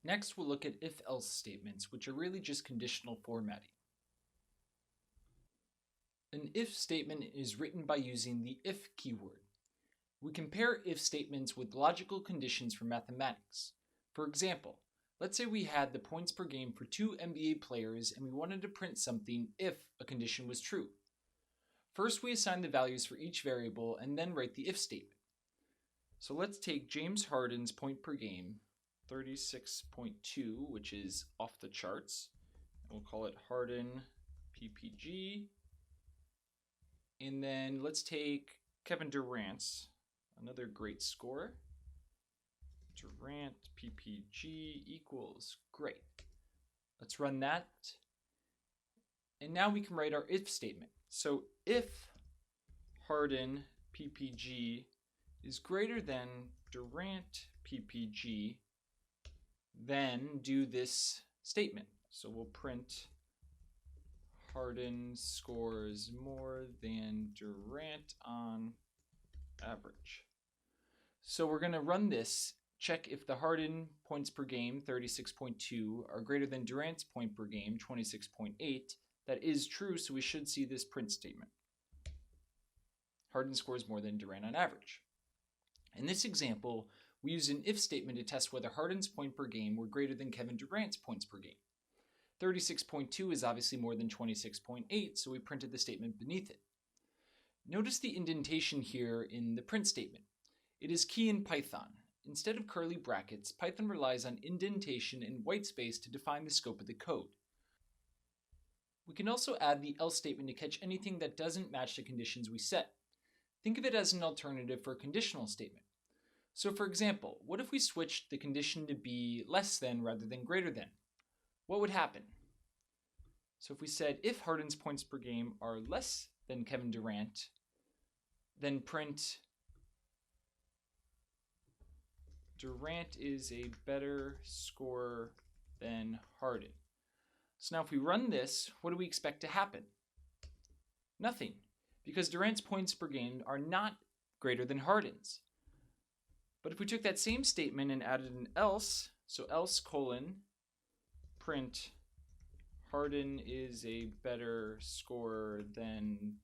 Next, we'll look at if-else statements, which are really just conditional formatting. An if statement is written by using the if keyword. We compare if statements with logical conditions for mathematics. For example, let's say we had the points per game for 2 NBA players and we wanted to print something if a condition was true. First, we assign the values for each variable and then write the if statement. So let's take James Harden's point per game, 36.2, which is off the charts. We'll call it Harden PPG. And then let's take Kevin Durant's, another great scorer. Durant PPG equals great. Let's run that. And now we can write our if statement. So if Harden PPG is greater than Durant PPG, then do this statement. So we'll print Harden scores more than Durant on average. So we're going to run this, check if the Harden points per game, 36.2, are greater than Durant's point per game, 26.8. That is true, so we should see this print statement. Harden scores more than Durant on average. In this example, we use an if statement to test whether Harden's point per game were greater than Kevin Durant's points per game. 36.2 is obviously more than 26.8, so we printed the statement beneath it. Notice the indentation here in the print statement. It is key in Python. Instead of curly brackets, Python relies on indentation and whitespace to define the scope of the code. We can also add the else statement to catch anything that doesn't match the conditions we set. Think of it as an alternative for a conditional statement. So for example, what if we switched the condition to be less than rather than greater than? What would happen? So if we said if Harden's points per game are less than Kevin Durant, then print Durant is a better scorer than Harden. So now if we run this, what do we expect to happen? Nothing, because Durant's points per game are not greater than Harden's. But if we took that same statement and added an else, so else colon, print Harden is a better scorer than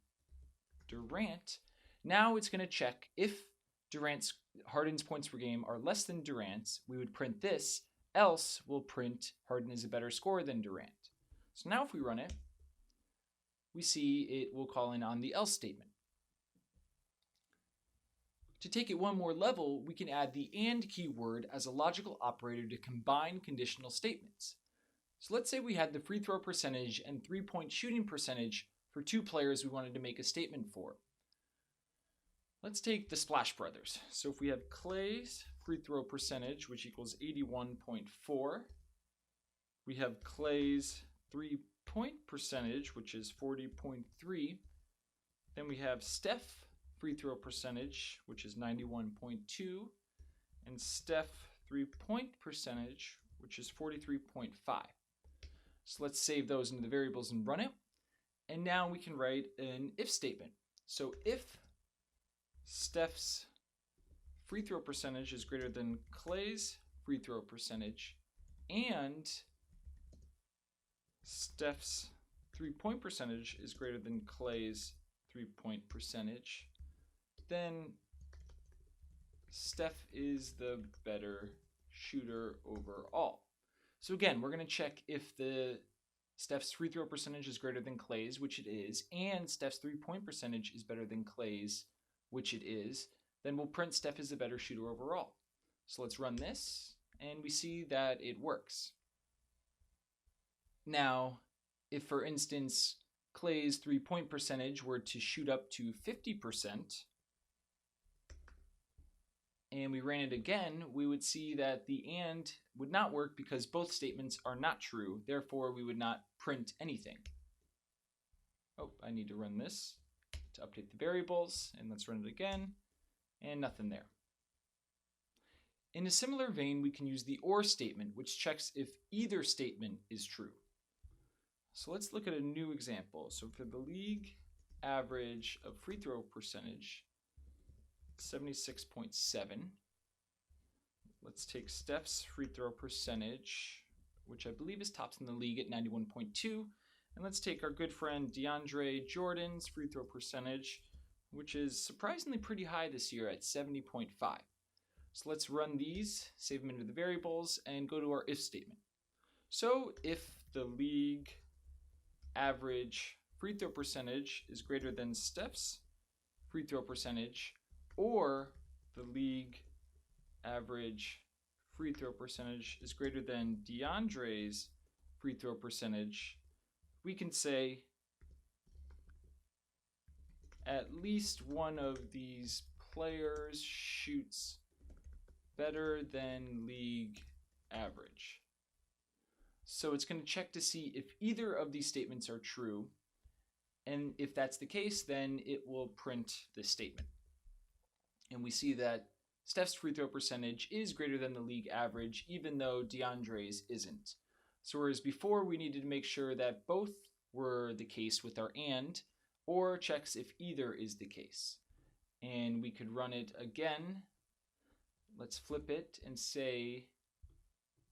Durant, now it's going to check if Harden's points per game are less than Durant's, we would print this, else we'll print Harden is a better scorer than Durant. So now if we run it, we see it will call in on the else statement. To take it one more level, we can add the and keyword as a logical operator to combine conditional statements. So let's say we had the free throw percentage and 3-point shooting percentage for 2 players we wanted to make a statement for. Let's take the Splash Brothers. So if we have Clay's free throw percentage, which equals 81.4, we have Clay's 3-point percentage, which is 40.3, then we have Steph free throw percentage, which is 91.2, and Steph 3-point percentage, which is 43.5. So let's save those into the variables and run it. And now we can write an if statement. So if Steph's free throw percentage is greater than Clay's free throw percentage, and Steph's 3-point percentage is greater than Clay's 3-point percentage, then Steph is the better shooter overall. So again, we're going to check if Steph's free throw percentage is greater than Clay's, which it is, and Steph's 3-point percentage is better than Clay's, which it is. Then we'll print Steph is the better shooter overall. So let's run this, and we see that it works. Now, if for instance Clay's 3-point percentage were to shoot up to 50%, and we ran it again, we would see that the and would not work because both statements are not true. Therefore, we would not print anything. Oh, I need to run this to update the variables, and let's run it again, and nothing there. In a similar vein, we can use the or statement, which checks if either statement is true. So let's look at a new example. So for the league average of free throw percentage, 76.7, Let's take Steph's free throw percentage, which I believe is tops in the league at 91.2. And let's take our good friend DeAndre Jordan's free throw percentage, which is surprisingly pretty high this year at 70.5. So let's run these, save them into the variables, and go to our if statement. So if the league average free throw percentage is greater than Steph's free throw percentage, or the league average free throw percentage is greater than DeAndre's free throw percentage, we can say at least one of these players shoots better than league average. So it's going to check to see if either of these statements are true. And if that's the case, then it will print this statement. And we see that Steph's free throw percentage is greater than the league average, even though DeAndre's isn't. So whereas before we needed to make sure that both were the case with our and, or checks if either is the case. And we could run it again. Let's flip it and say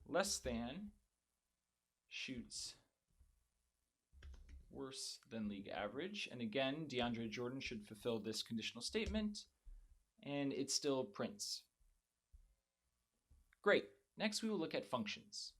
less than shoots worse than league average. And again, DeAndre Jordan should fulfill this conditional statement, and it still prints. Great. Next, we will look at functions.